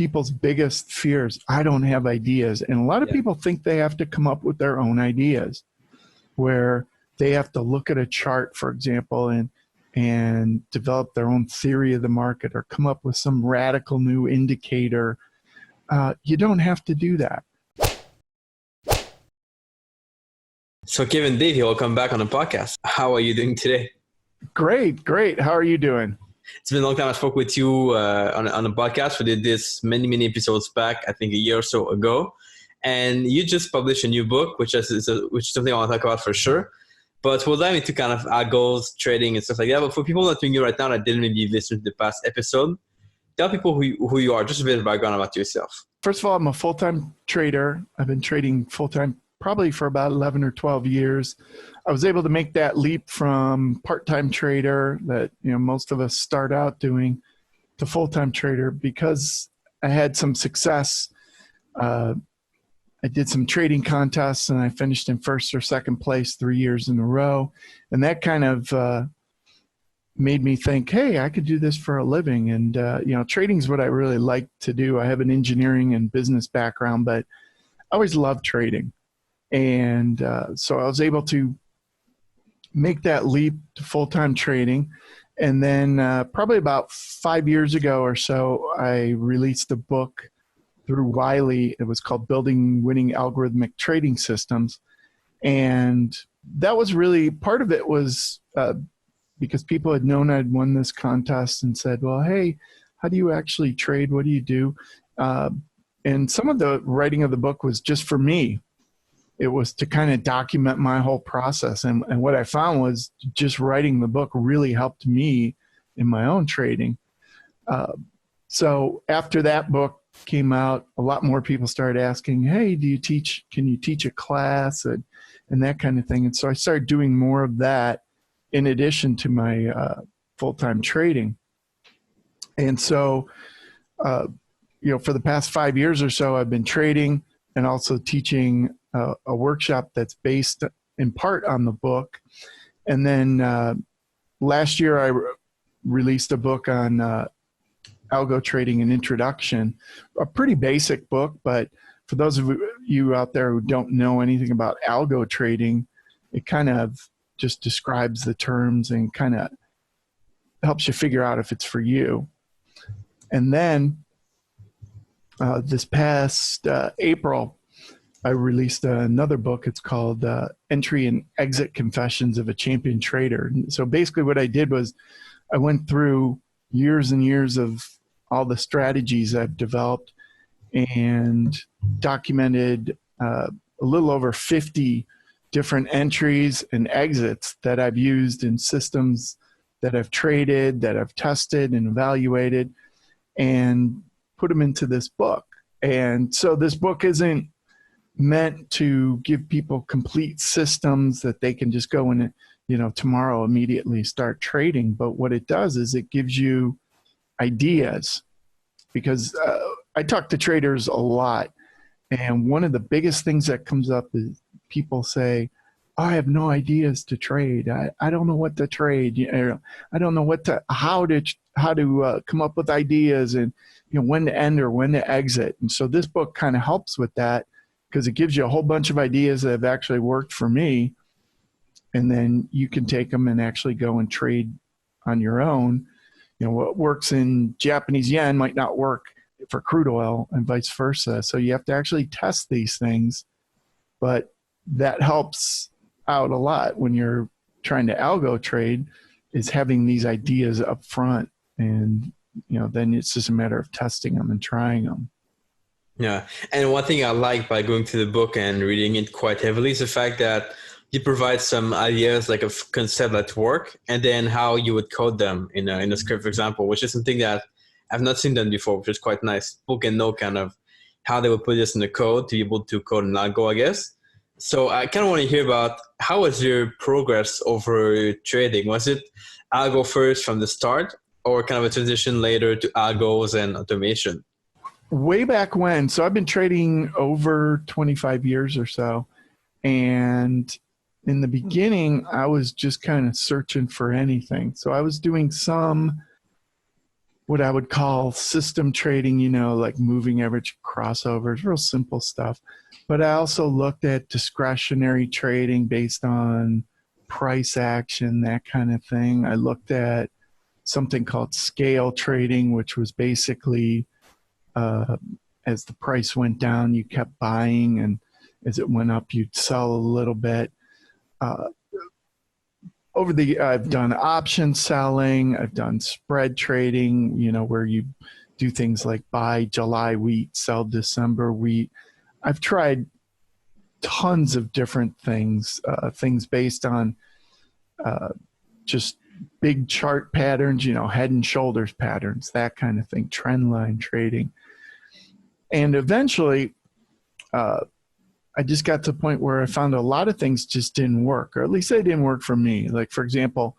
people's biggest fears. I don't have ideas. And a lot of people think they have to come up with their own ideas, where they have to look at a chart, for example, and develop their own theory of the market or come up with some radical new indicator. You don't have to do that. So Kevin Davey, welcome back on the podcast. How are you doing today? Great. How are you doing? It's been a long time I spoke with you on a podcast. We did this many episodes back, I think a year or so ago. And you just published a new book, which is something I want to talk about for sure. But we'll dive into kind of algos, trading and stuff like that. But for people not doing you right now that didn't maybe listen to the past episode, tell people who you are, just a bit of background about yourself. First of all, I'm a full-time trader. I've been trading full-time probably for about 11 or 12 years. I was able to make that leap from part-time trader that most of us start out doing to full-time trader because I had some success. I did some trading contests and I finished in first or second place 3 years in a row. And that kind of made me think, hey, I could do this for a living. And, trading is what I really like to do. I have an engineering and business background, but I always loved trading. And so I was able to make that leap to full-time trading. And then probably about 5 years ago or so, I released a book through Wiley. It was called Building Winning Algorithmic Trading Systems. And that was really, part of it was because people had known I'd won this contest and said, well, hey, how do you actually trade? What do you do? And some of the writing of the book was just for me. It was to kind of document my whole process. And what I found was just writing the book really helped me in my own trading. So after that book came out, a lot more people started asking, hey, can you teach a class and that kind of thing. And so I started doing more of that in addition to my full-time trading. And so, for the past 5 years or so, I've been trading and also teaching a workshop that's based in part on the book. And then last year I released a book on algo trading and introduction, a pretty basic book, but for those of you out there who don't know anything about algo trading, it kind of just describes the terms and kind of helps you figure out if it's for you. And then this past April, I released another book. It's called Entry and Exit Confessions of a Champion Trader. So basically what I did was I went through years and years of all the strategies I've developed and documented a little over 50 different entries and exits that I've used in systems that I've traded, that I've tested and evaluated, and put them into this book. And so this book isn't meant to give people complete systems that they can just go and tomorrow immediately start trading. But what it does is it gives you ideas, because I talk to traders a lot, and one of the biggest things that comes up is people say, I have no ideas to trade. I don't know what to trade. I don't know how to come up with ideas and when to end or when to exit. And so this book kind of helps with that, because it gives you a whole bunch of ideas that have actually worked for me. And then you can take them and actually go and trade on your own. What works in Japanese yen might not work for crude oil and vice versa. So you have to actually test these things. But that helps out a lot when you're trying to algo trade, is having these ideas up front. And, then it's just a matter of testing them and trying them. Yeah. And one thing I like by going through the book and reading it quite heavily is the fact that you provide some ideas, like a concept at work, and then how you would code them in a script, for example, which is something that I've not seen done before, which is quite nice. People can know kind of how they would put this in the code to be able to code an algo, I guess. So I kind of want to hear about, how was your progress over trading? Was it algo first from the start, or kind of a transition later to algos and automation? Way back when, so I've been trading over 25 years or so. And in the beginning, I was just kind of searching for anything. So I was doing some what I would call system trading, like moving average crossovers, real simple stuff. But I also looked at discretionary trading based on price action, that kind of thing. I looked at something called scale trading, which was basically as the price went down, you kept buying, and as it went up, you'd sell a little bit. I've done option selling, I've done spread trading, where you do things like buy July wheat, sell December wheat. I've tried tons of different things, things based on just big chart patterns, head and shoulders patterns, that kind of thing, trend line trading. And eventually, I just got to the point where I found a lot of things just didn't work, or at least they didn't work for me. Like, for example,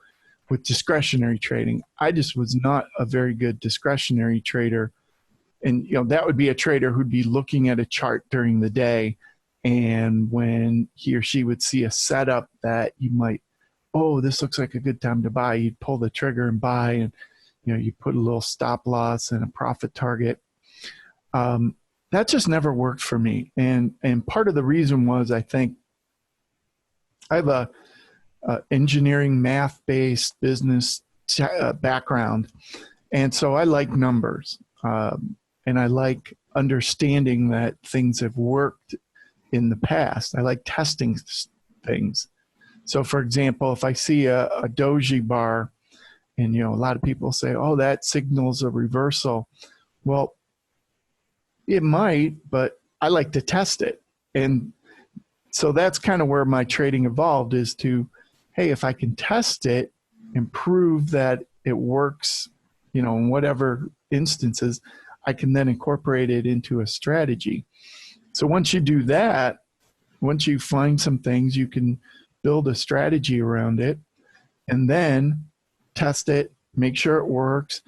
with discretionary trading, I just was not a very good discretionary trader. And, that would be a trader who'd be looking at a chart during the day. And when he or she would see a setup that you might, oh, this looks like a good time to buy, you'd pull the trigger and buy, and, you put a little stop loss and a profit target. That just never worked for me. And part of the reason was, I think I have a engineering, math-based business background. And so I like numbers. And I like understanding that things have worked in the past. I like testing things. So for example, if I see a doji bar, and, a lot of people say, oh, that signals a reversal. Well, it might, but I like to test it. And so that's kind of where my trading evolved, is to, hey, if I can test it and prove that it works, in whatever instances, I can then incorporate it into a strategy. So once you do that, once you find some things, you can build a strategy around it and then test it, make sure it works.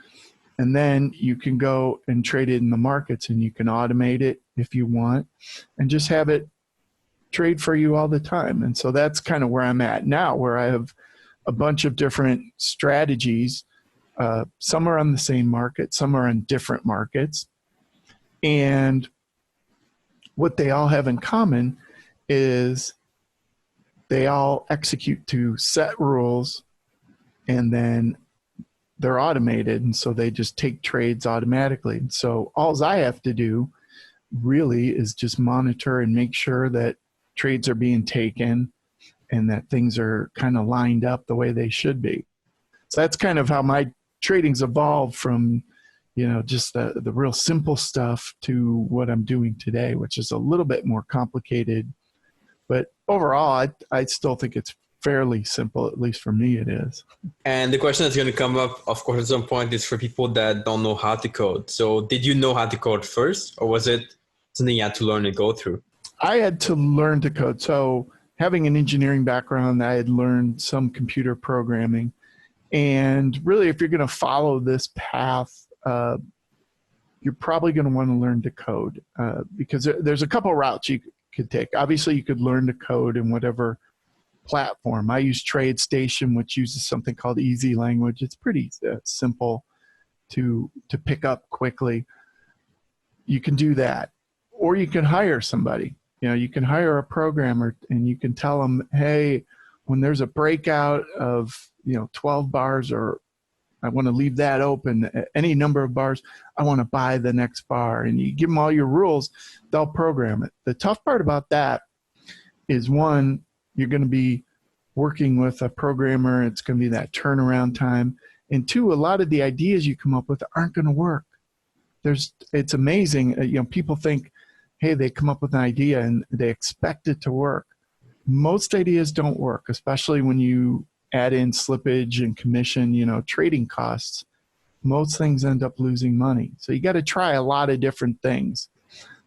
And then you can go and trade it in the markets, and you can automate it if you want and just have it trade for you all the time. And so that's kind of where I'm at now, where I have a bunch of different strategies. Some are on the same market, some are on different markets. And what they all have in common is they all execute to set rules, and then they're automated, and so they just take trades automatically. And so all I have to do really is just monitor and make sure that trades are being taken and that things are kind of lined up the way they should be. So that's kind of how my trading's evolved from, just the real simple stuff to what I'm doing today, which is a little bit more complicated. But overall, I still think it's fairly simple, at least for me it is. And the question that's going to come up, of course, at some point is for people that don't know how to code. So did you know how to code first, or was it something you had to learn and go through? I had to learn to code. So having an engineering background, I had learned some computer programming. And really, if you're going to follow this path, you're probably going to want to learn to code because there's a couple routes you could take. Obviously, you could learn to code in whatever platform. I use TradeStation, which uses something called Easy Language. It's pretty simple to pick up quickly. You can do that, or you can hire somebody. You can hire a programmer, and you can tell them, hey, when there's a breakout of 12 bars, or I want to leave that open, any number of bars, I want to buy the next bar, and you give them all your rules, they'll program it. The tough part about that is, one, you're going to be working with a programmer. It's going to be that turnaround time. And two, a lot of the ideas you come up with aren't going to work. It's amazing. People think, hey, they come up with an idea and they expect it to work. Most ideas don't work, especially when you add in slippage and commission, trading costs. Most things end up losing money. So you got to try a lot of different things.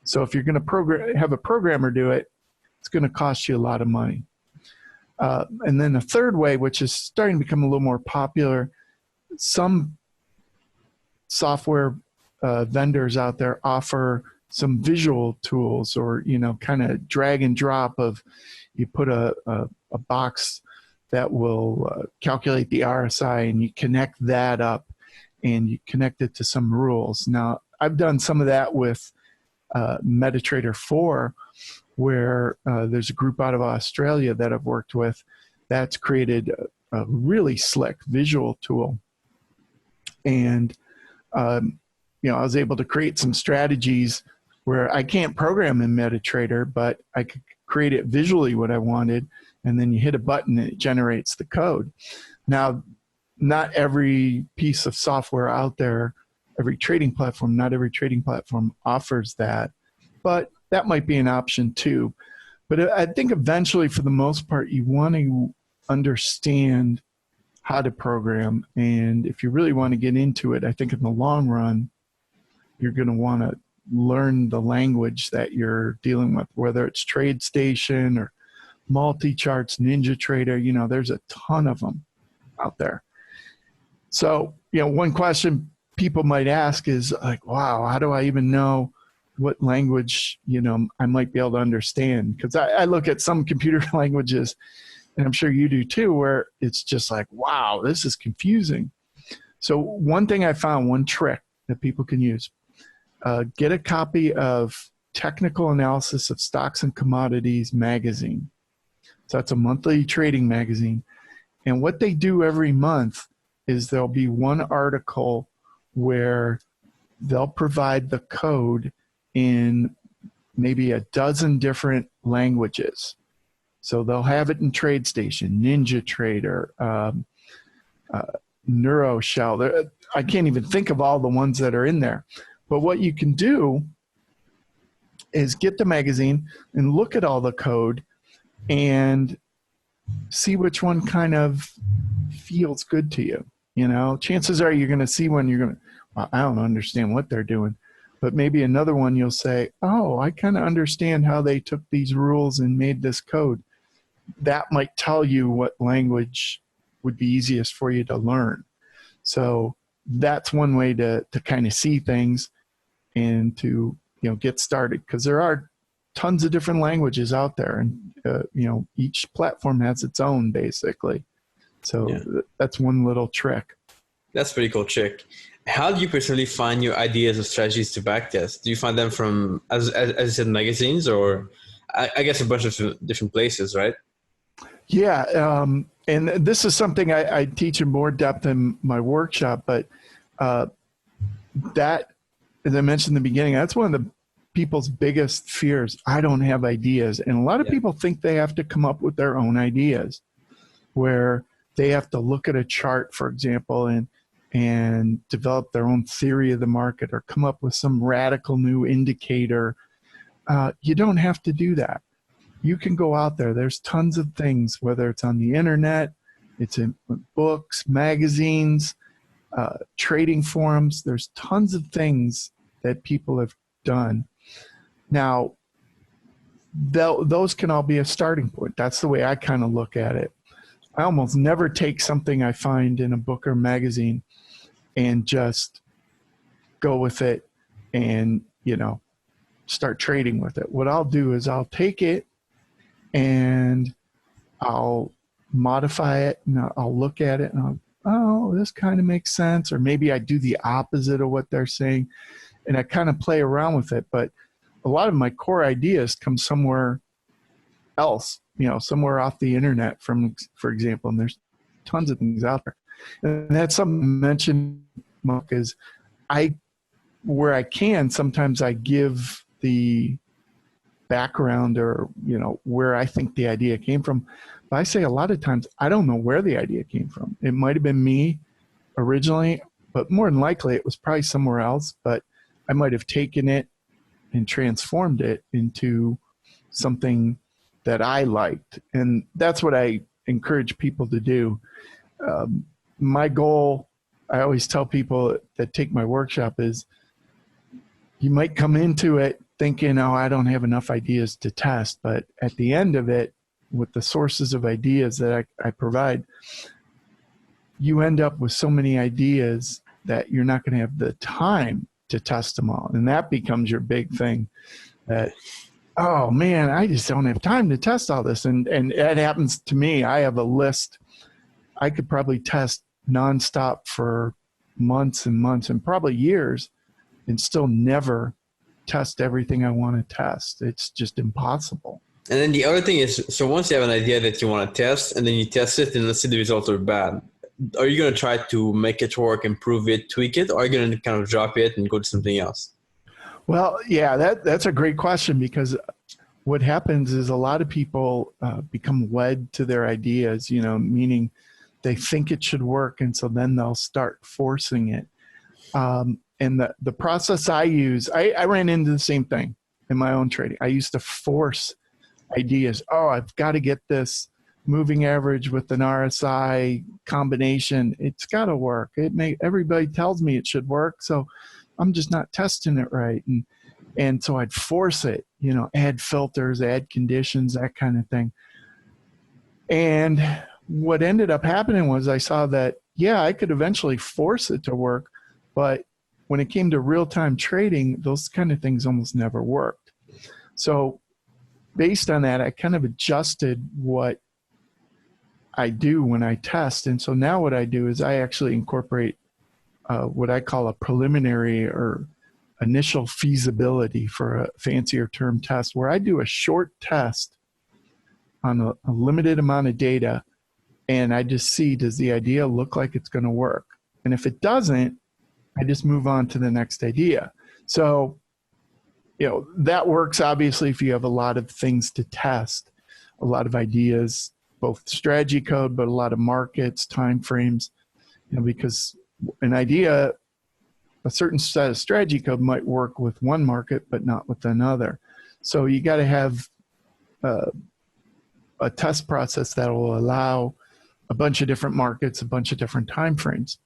So if you're going to have a programmer do it, it's going to cost you a lot of money. And then the third way, which is starting to become a little more popular, some software vendors out there offer some visual tools, or kind of drag and drop of, you put a box that will calculate the RSI, and you connect that up, and you connect it to some rules. Now, I've done some of that with MetaTrader 4, where there's a group out of Australia that I've worked with that's created a really slick visual tool. And, you know, I was able to create some strategies where I can't program in MetaTrader, but I could create it visually what I wanted, and then you hit a button and it generates the code. Now, not every piece of software out there, every trading platform offers that, but that might be an option too. But I think eventually, for the most part, you want to understand how to program. And if you really want to get into it, I think in the long run, you're going to want to learn the language that you're dealing with, whether it's TradeStation or multi-charts, NinjaTrader. You know, there's a ton of them out there. So, you know, one question people might ask is like, wow, how do I even know what language, you know, I might be able to understand? Because I look at some computer languages, and I'm sure you do too, where it's just like, wow, this is confusing. So one thing I found, one trick that people can use, get a copy of Technical Analysis of Stocks and Commodities magazine. So that's a monthly trading magazine. And what they do every month is there'll be one article where they'll provide the code in maybe a dozen different languages. So they'll have it in TradeStation, NinjaTrader, NeuroShell. I can't even think of all the ones that are in there. But what you can do is get the magazine and look at all the code and see which one kind of feels good to you. You know, chances are you're going to see one you're going to, well, I don't understand what they're doing. But maybe another one you'll say, oh, I kind of understand how they took these rules and made this code. That might tell you what language would be easiest for you to learn. So that's one way to kind of see things and to, you know, get started, because there are tons of different languages out there, and you know, each platform has its own basically. So yeah, that's one little trick. That's pretty cool trick. How do you personally find your ideas or strategies to backtest? Do you find them from, as you said, magazines, or I guess a bunch of different places, right? Yeah, and this is something I teach in more depth in my workshop, but that, as I mentioned in the beginning, that's one of the people's biggest fears. I don't have ideas. And a lot of people think they have to come up with their own ideas, where they have to look at a chart, for example, and develop their own theory of the market or come up with some radical new indicator. You don't have to do that. You can go out there. There's tons of things, whether it's on the internet, it's in books, magazines, trading forums. There's tons of things that people have done. Now, those can all be a starting point. That's the way I kind of look at it. I almost never take something I find in a book or magazine and just go with it and, you know, start trading with it. What I'll do is I'll take it and I'll modify it, and I'll look at it and I'll, oh, this kind of makes sense. Or maybe I do the opposite of what they're saying, and I kind of play around with it. But a lot of my core ideas come somewhere else, you know, somewhere off the internet, for example, and there's tons of things out there. And that's something I mentioned, Mark, is where I can, sometimes I give the background or, you know, where I think the idea came from. But I say a lot of times, I don't know where the idea came from. It might have been me originally, but more than likely it was probably somewhere else, but I might have taken it and transformed it into something that I liked. And that's what I encourage people to do. My goal, I always tell people that take my workshop, is you might come into it thinking, oh, I don't have enough ideas to test. But at the end of it, with the sources of ideas that I provide, you end up with so many ideas that you're not going to have the time to test them all. And that becomes your big thing, that, oh man, I just don't have time to test all this. And that happens to me. I have a list. I could probably test nonstop for months and months and probably years and still never test everything I want to test. It's just impossible. And then the other thing is, so once you have an idea that you want to test and then you test it and let's say the results are bad, are you going to try to make it work, improve it, tweak it, or are you going to kind of drop it and go to something else? Well, yeah, that's a great question, because what happens is a lot of people become wed to their ideas, meaning they think it should work. And so then they'll start forcing it. And the process I use, I ran into the same thing in my own trading. I used to force ideas. Oh, I've got to get this moving average with an RSI combination. It's got to work. Everybody tells me it should work, so I'm just not testing it right. And so I'd force it, add filters, add conditions, that kind of thing. And what ended up happening was I saw that, yeah, I could eventually force it to work, but when it came to real-time trading, those kind of things almost never worked. So based on that, I kind of adjusted what I do when I test. And so now what I do is I actually incorporate what I call a preliminary or initial feasibility, for a fancier term, test, where I do a short test on a limited amount of data, and I just see, does the idea look like it's going to work? And if it doesn't, I just move on to the next idea. So that works obviously if you have a lot of things to test, a lot of ideas, both strategy code, but a lot of markets, time frames, because an idea, a certain set of strategy code might work with one market, but not with another. So you got to have a test process that will allow a bunch of different markets, a bunch of different time frames.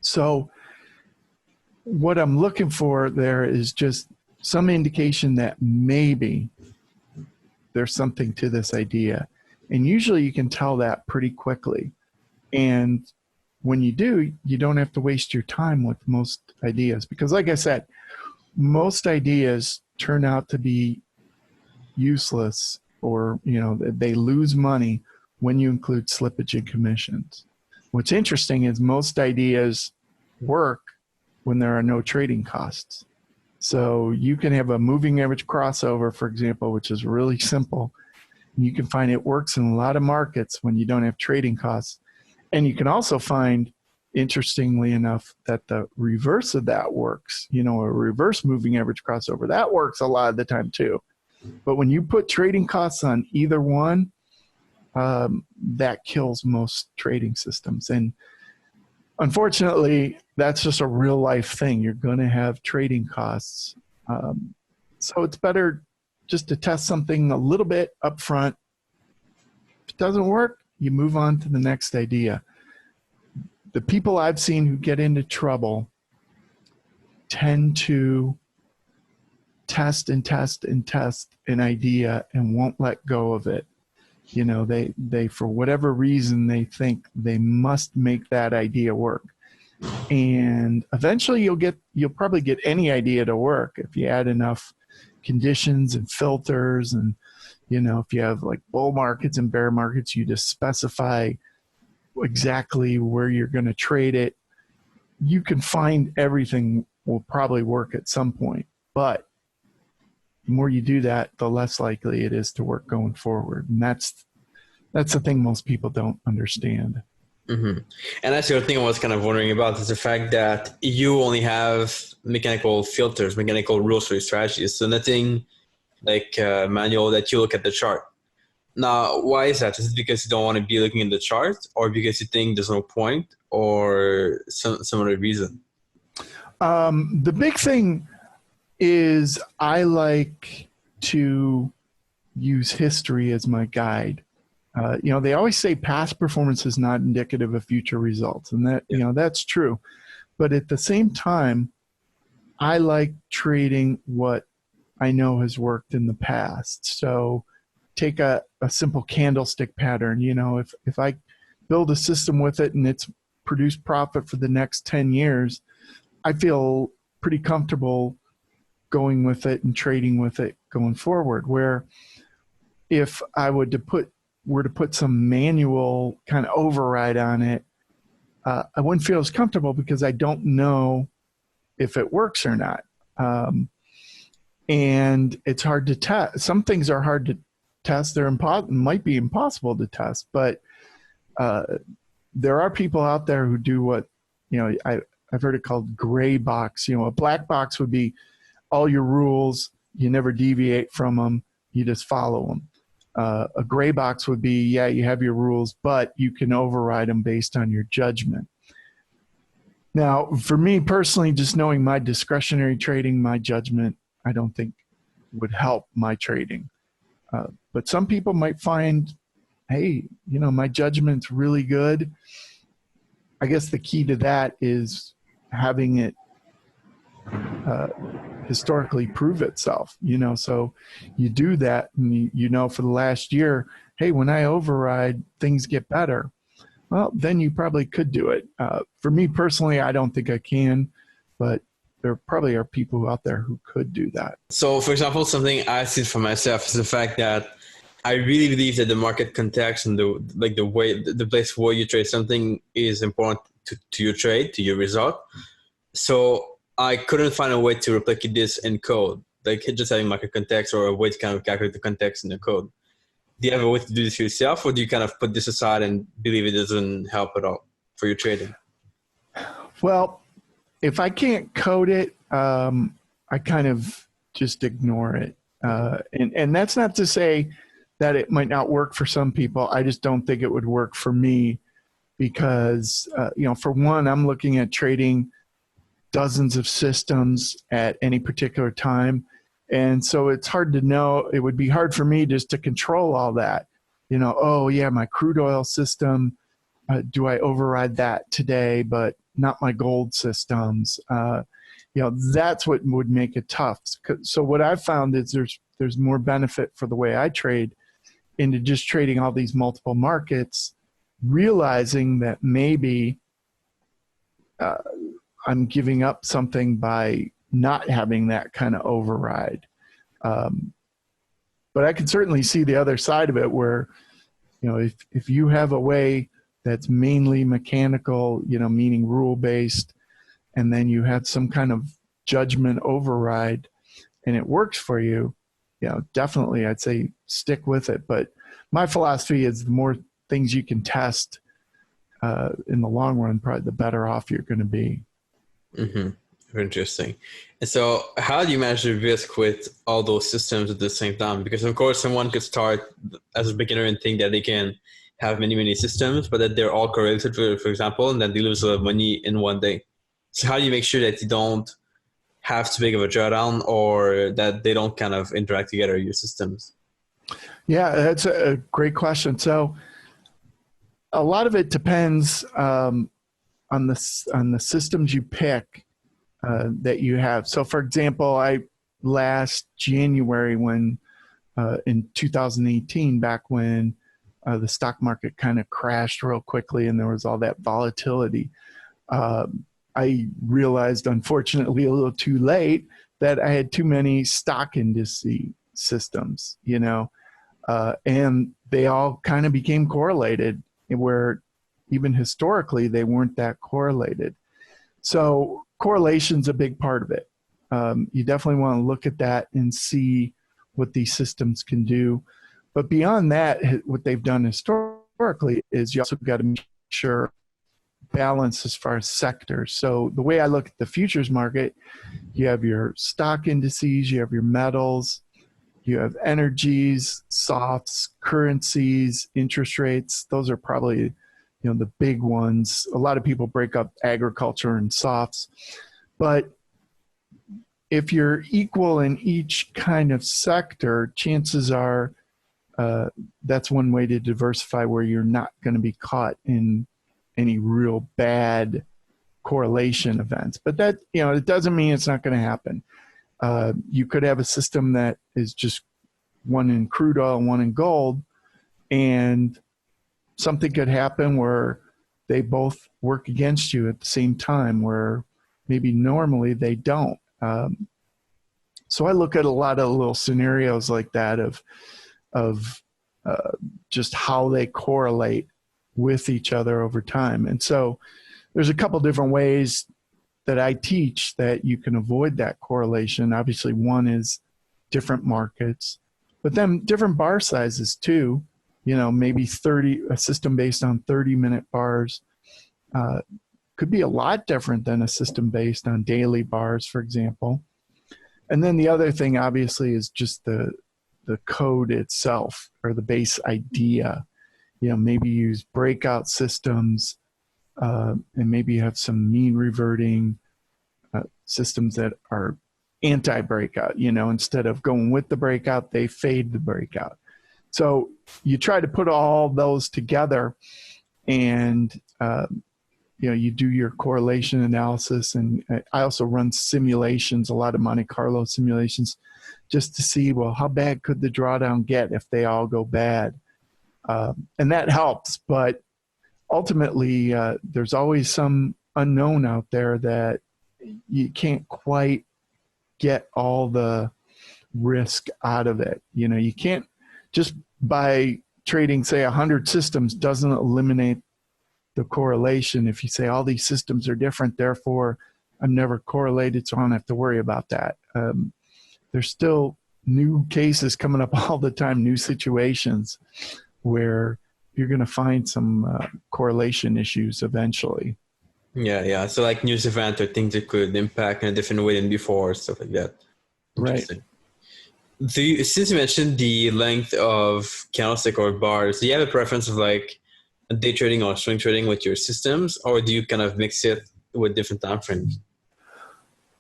So what I'm looking for there is just some indication that maybe there's something to this idea. And usually you can tell that pretty quickly. And when you do, you don't have to waste your time with most ideas. Because like I said, most ideas turn out to be useless, or they lose money when you include slippage and commissions. What's interesting is most ideas work when there are no trading costs. So you can have a moving average crossover, for example, which is really simple. You can find it works in a lot of markets when you don't have trading costs. And you can also find, interestingly enough, that the reverse of that works. A reverse moving average crossover, that works a lot of the time too. But when you put trading costs on either one, that kills most trading systems. And unfortunately, that's just a real life thing. You're going to have trading costs. So it's better just to test something a little bit up front. If it doesn't work, you move on to the next idea. The people I've seen who get into trouble tend to test and test and test an idea and won't let go of it. They for whatever reason, they think they must make that idea work. And eventually you'll probably get any idea to work if you add enough conditions and filters. And if you have like bull markets and bear markets, you just specify exactly where you're going to trade it. You can find everything will probably work at some point, but the more you do that, the less likely it is to work going forward. And that's the thing most people don't understand. Mm-hmm. And that's the other thing I was kind of wondering about, is the fact that you only have mechanical filters, mechanical rules for your strategies. So nothing like manual that you look at the chart. Now, why is that? Is it because you don't want to be looking at the chart, or because you think there's no point, or some other reason? The big thing is I like to use history as my guide. They always say past performance is not indicative of future results, and that that's true. But at the same time, I like trading what I know has worked in the past. So take a simple candlestick pattern. If I build a system with it and it's produced profit for the next 10 years, I feel pretty comfortable going with it and trading with it going forward. Where if I were to put some manual kind of override on it, I wouldn't feel as comfortable because I don't know if it works or not. And it's hard to test. Some things are hard to test. They're might be impossible to test, but there are people out there who do what, I've heard it called gray box. A black box would be all your rules. You never deviate from them. You just follow them. A gray box would be, you have your rules, but you can override them based on your judgment. Now, for me personally, just knowing my discretionary trading, my judgment, I don't think would help my trading. But some people might find, hey, my judgment's really good. I guess the key to that is having it historically prove itself, so you do that and for the last year, hey, when I override, things get better. Well, then you probably could do it. For me personally, I don't think I can, but there probably are people out there who could do that. So, for example, something I see for myself is the fact that I really believe that the market context and the place where you trade something is important to your trade, to your result. So I couldn't find a way to replicate this in code, like just having market context or a way to kind of calculate the context in the code. Do you have a way to do this yourself, or do you kind of put this aside and believe it doesn't help at all for your trading? Well, if I can't code it, I kind of just ignore it. And that's not to say that it might not work for some people. I just don't think it would work for me because, for one, I'm looking at trading dozens of systems at any particular time. And so it's hard to know. It would be hard for me just to control all that. My crude oil system, do I override that today, but not my gold systems? That's what would make it tough. So what I've found is there's more benefit for the way I trade into just trading all these multiple markets, realizing that maybe I'm giving up something by not having that kind of override. But I can certainly see the other side of it where, if you have a way that's mainly mechanical, meaning rule-based, and then you have some kind of judgment override and it works for you, definitely I'd say stick with it. But my philosophy is the more things you can test in the long run, probably the better off you're going to be. Mm-hmm. Very interesting. And so how do you manage the risk with all those systems at the same time? Because of course someone could start as a beginner and think that they can have many systems, but that they're all correlated, for example, and then they lose a lot of money in one day. So how do you make sure that you don't have too big of a drawdown or that they don't kind of interact together, your systems? Yeah, that's a great question. So a lot of it depends on the systems you pick that you have. So for example, last January when in 2018, back when the stock market kind of crashed real quickly and there was all that volatility, I realized, unfortunately, a little too late that I had too many stock indice systems, and they all kind of became correlated where even historically they weren't that correlated. So correlation's a big part of it. You definitely want to look at that and see what these systems can do. But beyond that, what they've done historically is you also got to make sure balance as far as sectors. So the way I look at the futures market, you have your stock indices, you have your metals, you have energies, softs, currencies, interest rates. Those are probably the big ones. A lot of people break up agriculture and softs, but if you're equal in each kind of sector, chances are that's one way to diversify where you're not going to be caught in any real bad correlation events. But that, it doesn't mean it's not going to happen. You could have a system that is just one in crude oil and one in gold, and something could happen where they both work against you at the same time, where maybe normally they don't. So I look at a lot of little scenarios like that of just how they correlate with each other over time. And so there's a couple different ways that I teach that you can avoid that correlation. Obviously, one is different markets, but then different bar sizes too. Maybe a system based on 30-minute bars could be a lot different than a system based on daily bars, for example. And then the other thing, obviously, is just the code itself, or the base idea. Maybe use breakout systems, and maybe have some mean reverting systems that are anti-breakout. Instead of going with the breakout, they fade the breakout. So you try to put all those together, and you do your correlation analysis. And I also run simulations, a lot of Monte Carlo simulations, just to see, well, how bad could the drawdown get if they all go bad? And that helps, but ultimately there's always some unknown out there that you can't quite get all the risk out of it. You can't just by trading, say, 100 systems doesn't eliminate the correlation. If you say all these systems are different, therefore I'm never correlated, so I don't have to worry about that. There's still new cases coming up all the time, new situations where you're going to find some correlation issues eventually. Yeah. So like news event or things that could impact in a different way than before, stuff like that. Right. Since you mentioned the length of candlestick or bars, do you have a preference of like day trading or swing trading with your systems, or do you kind of mix it with different time frames?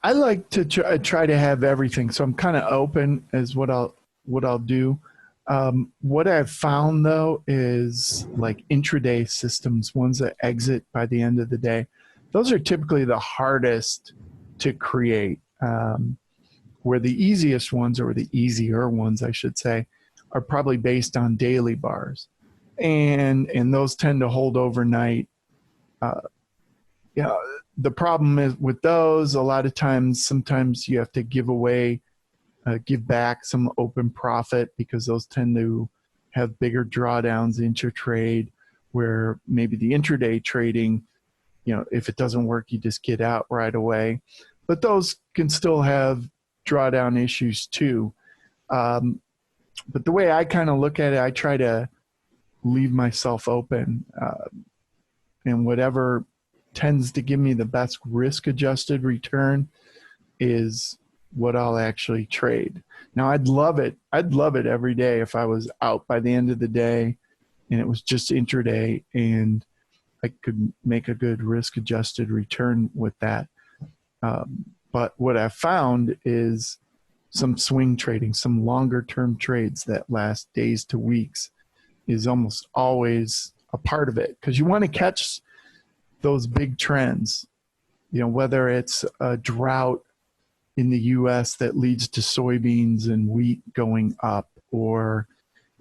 I like to try to have everything, so I'm kind of open as what I'll do. What I've found though is like intraday systems, ones that exit by the end of the day. Those are typically the hardest to create. Where the easiest ones, or the easier ones, I should say, are probably based on daily bars, and those tend to hold overnight. The problem is with those, a lot of times, sometimes you have to give back some open profit, because those tend to have bigger drawdowns intra-trade, where maybe the intraday trading, if it doesn't work, you just get out right away. But those can still have drawdown issues too. But the way I kind of look at it, I try to leave myself open, and whatever tends to give me the best risk-adjusted return is what I'll actually trade. Now, I'd love it every day if I was out by the end of the day and it was just intraday and I could make a good risk-adjusted return with that. But what I've found is some swing trading, some longer-term trades that last days to weeks is almost always a part of it, because you want to catch those big trends, whether it's a drought in the U.S. that leads to soybeans and wheat going up, or,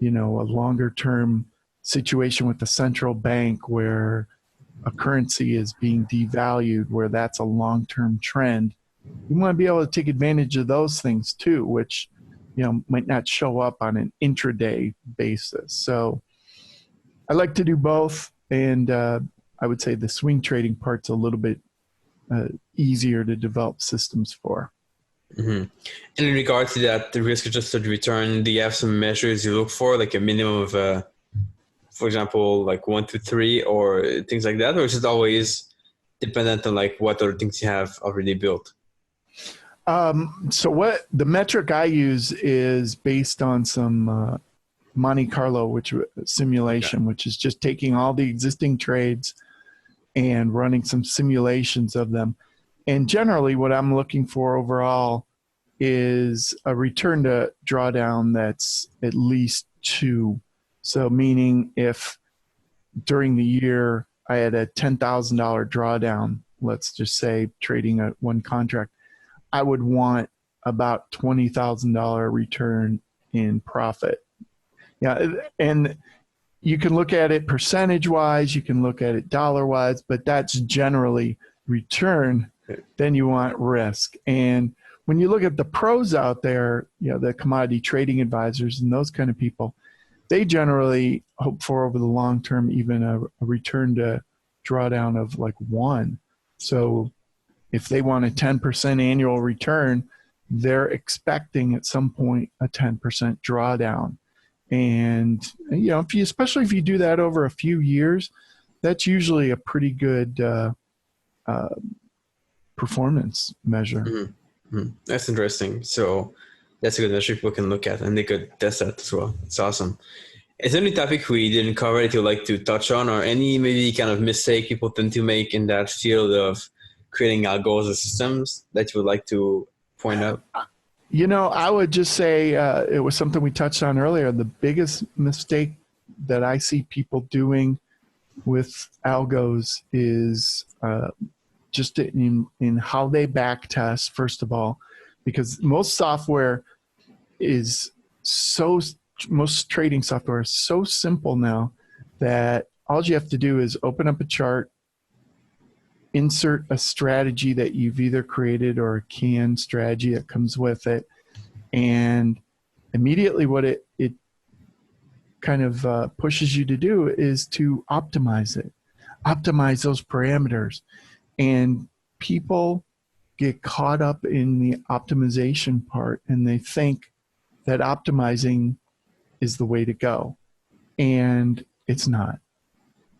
a longer-term situation with the central bank where a currency is being devalued, where that's a long-term trend. You want to be able to take advantage of those things too, which, might not show up on an intraday basis. So I like to do both. And I would say the swing trading part's a little bit easier to develop systems for. Mm-hmm. And in regard to that, the risk-adjusted return, do you have some measures you look for, like a minimum of, for example, like 1 to 3 or things like that? Or is it always dependent on like what other things you have already built? So what the metric I use is based on some Monte Carlo simulation, which is just taking all the existing trades and running some simulations of them. And generally what I'm looking for overall is a return to drawdown that's at least 2. So meaning if during the year I had a $10,000 drawdown, let's just say trading one contract, I would want about $20,000 return in profit. Yeah, and you can look at it percentage-wise, you can look at it dollar-wise, but that's generally return. Then you want risk. And when you look at the pros out there, the commodity trading advisors and those kind of people, they generally hope for over the long term even a return to drawdown of like 1. So if they want a 10% annual return, they're expecting at some point a 10% drawdown. And, you know, especially if you do that over a few years, that's usually a pretty good performance measure. Mm-hmm. Mm-hmm. That's interesting. So that's a good measure people can look at, and they could test that as well. It's awesome. Is there any topic we didn't cover that you'd like to touch on, or any maybe kind of mistake people tend to make in that field of creating algos or systems that you would like to point out? You know, I would just say it was something we touched on earlier. The biggest mistake that I see people doing with algos is just in how they back test, first of all, because most trading software is so simple now that all you have to do is open up a chart, insert a strategy that you've either created or a canned strategy that comes with it, and immediately what it kind of pushes you to do is to optimize it, optimize those parameters. And people get caught up in the optimization part, and they think that optimizing is the way to go, and it's not.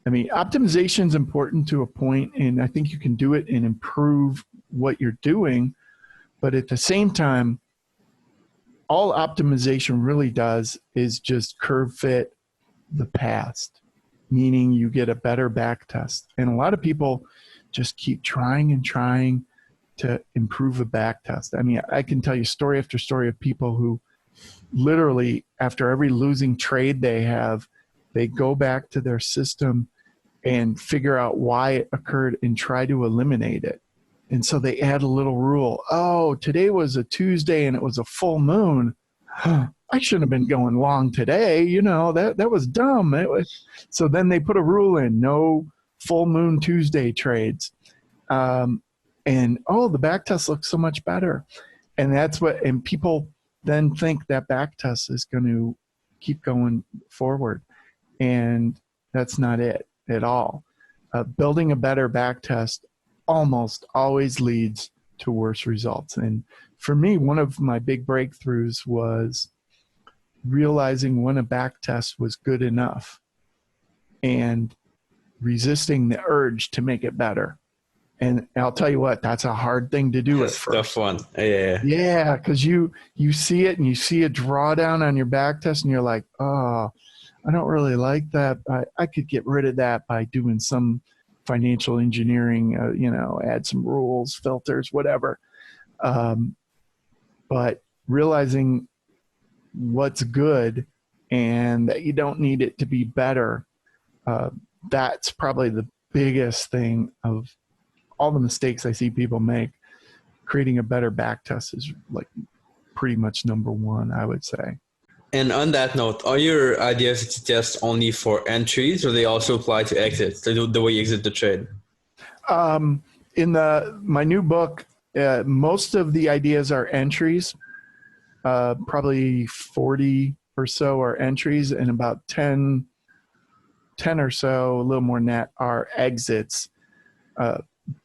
I mean, optimization is important to a point, and I think you can do it and improve what you're doing. But at the same time, all optimization really does is just curve fit the past, meaning you get a better back test. And a lot of people just keep trying and trying to improve a back test. I mean, I can tell you story after story of people who literally, after every losing trade they have, they go back to their system and figure out why it occurred and try to eliminate it. And so they add a little rule. Oh, today was a Tuesday and it was a full moon. I shouldn't have been going long today. You know, that was dumb. So then they put a rule in, no full moon Tuesday trades. And, the back test looks so much better. And people then think that back test is going to keep going forward. And that's not it at all. Building a better back test almost always leads to worse results. And for me, one of my big breakthroughs was realizing when a back test was good enough and resisting the urge to make it better. And I'll tell you what, that's a hard thing to do at first. Tough one. Yeah. Yeah, because you see it and you see a drawdown on your back test and you're like, oh, I don't really like that. I could get rid of that by doing some financial engineering, add some rules, filters, whatever. But realizing what's good and that you don't need it to be better, that's probably the biggest thing of all the mistakes I see people make. Creating a better back test is like pretty much number one, I would say. And on that note, are your ideas just only for entries, or they also apply to exits, the way you exit the trade? In my new book, most of the ideas are entries. Probably 40 or so are entries, and about 10 or so, a little more than that, are exits.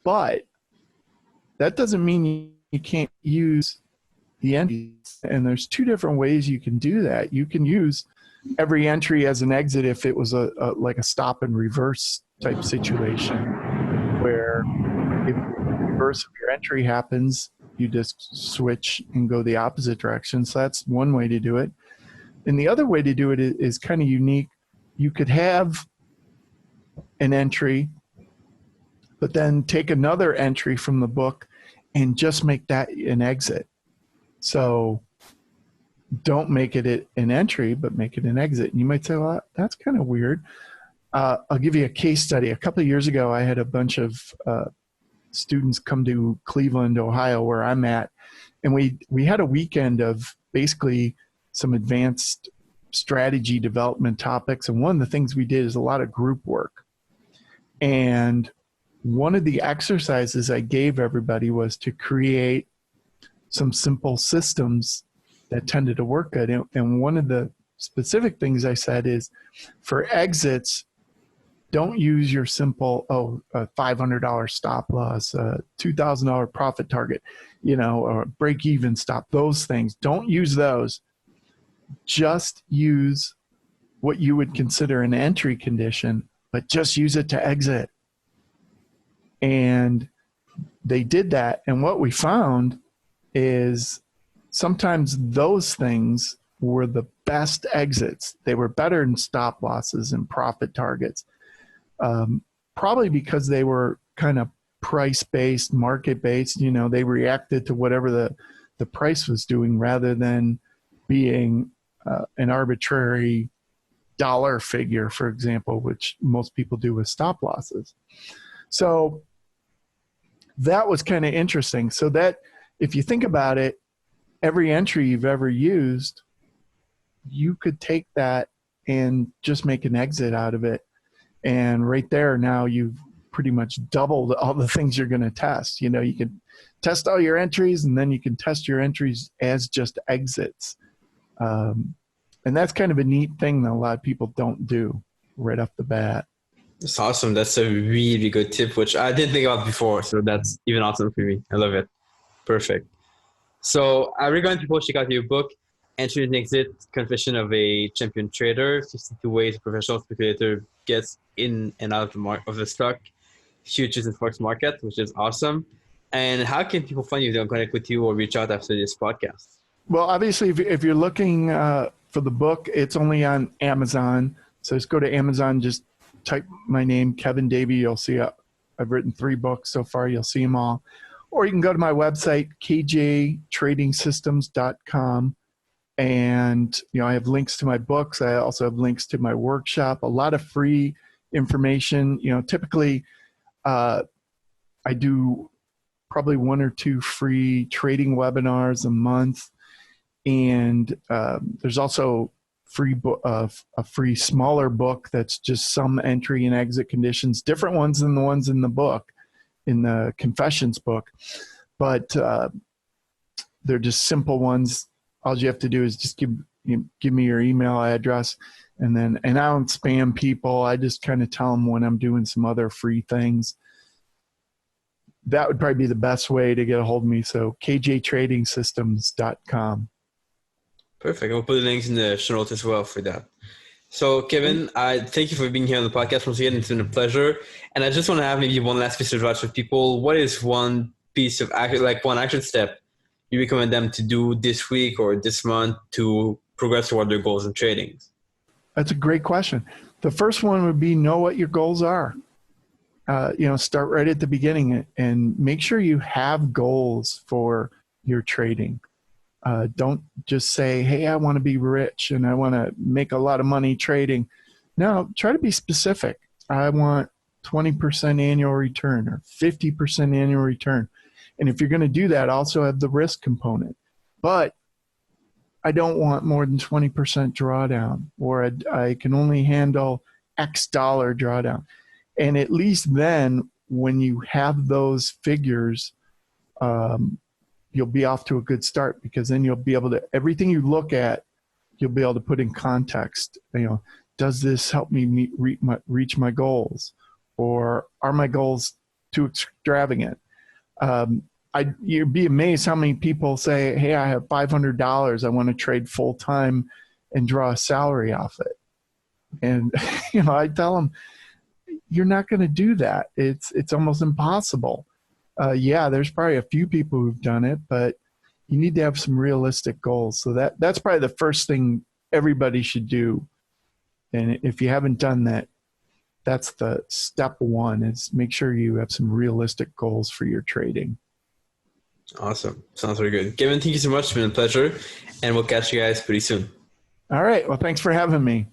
But that doesn't mean you can't use the entries. And there's two different ways you can do that. You can use every entry as an exit if it was like a stop and reverse type situation, where if the reverse of your entry happens, you just switch and go the opposite direction. So that's one way to do it. And the other way to do it is kind of unique. You could have an entry, but then take another entry from the book and just make that an exit. So don't make it an entry, but make it an exit. And you might say, well, that's kind of weird. I'll give you a case study. A couple of years ago, I had a bunch of students come to Cleveland, Ohio, where I'm at. And we had a weekend of basically some advanced strategy development topics. And one of the things we did is a lot of group work. And one of the exercises I gave everybody was to create some simple systems that tended to work good. And one of the specific things I said is, for exits, don't use your simple, a $500 stop loss, a $2,000 profit target, or break even stop, those things. Don't use those. Just use what you would consider an entry condition, but just use it to exit. And they did that. And what we found is sometimes those things were the best exits. They were better than stop losses and profit targets. Probably because they were kind of price-based, market-based. They reacted to whatever the price was doing rather than being an arbitrary dollar figure, for example, which most people do with stop losses. So that was kind of interesting. So that if you think about it, every entry you've ever used, you could take that and just make an exit out of it. And right there, now you've pretty much doubled all the things you're going to test. You can test all your entries, and then you can test your entries as just exits. And that's kind of a neat thing that a lot of people don't do right off the bat. That's awesome. That's a really good tip, which I didn't think about before. So that's even awesome for me. I love it. Perfect. So I recommend people check out your book, Entry and Exit, Confession of a Champion Trader, 52 Ways a Professional Speculator Gets in and out of the stock, futures and forex market, which is awesome. And how can people find you if they want to connect with you or reach out after this podcast? Well, obviously, if you're looking for the book, it's only on Amazon. So just go to Amazon, just type my name, Kevin Davey. You'll see I've written 3 books so far. You'll see them all. Or you can go to my website, kjtradingsystems.com. And, I have links to my books. I also have links to my workshop, a lot of free information. Typically I do probably 1 or 2 free trading webinars a month. And there's also a free smaller book that's just some entry and exit conditions, different ones than the ones in the book, in the Confessions book. But they're just simple ones. All you have to do is just give me your email address, and I don't spam people. I just kind of tell them when I'm doing some other free things. That would probably be the best way to get a hold of me. So kjtradingsystems.com. Perfect. I'll put the links in the show notes as well for that. So Kevin, I thank you for being here on the podcast once again. It's been a pleasure. And I just want to have maybe one last piece of advice for people. What is one piece of one action step you recommend them to do this week or this month to progress toward their goals in trading? That's a great question. The first one would be know what your goals are. Start right at the beginning and make sure you have goals for your trading. Don't just say, hey, I want to be rich and I want to make a lot of money trading. No, try to be specific. I want 20% annual return or 50% annual return. And if you're going to do that, also have the risk component. But I don't want more than 20% drawdown, or I can only handle X dollar drawdown. And at least then, when you have those figures, you'll be off to a good start, because then you'll be able to, everything you look at, you'll be able to put in context. Does this help me reach my goals? Or are my goals too extravagant? You'd be amazed how many people say, hey, I have $500. I want to trade full time and draw a salary off it. And, I tell them, you're not going to do that. It's almost impossible. There's probably a few people who've done it, but you need to have some realistic goals. So that's probably the first thing everybody should do. And if you haven't done that, that's the step 1, is make sure you have some realistic goals for your trading. Awesome. Sounds very good. Kevin, thank you so much. It's been a pleasure. And we'll catch you guys pretty soon. All right. Well, thanks for having me.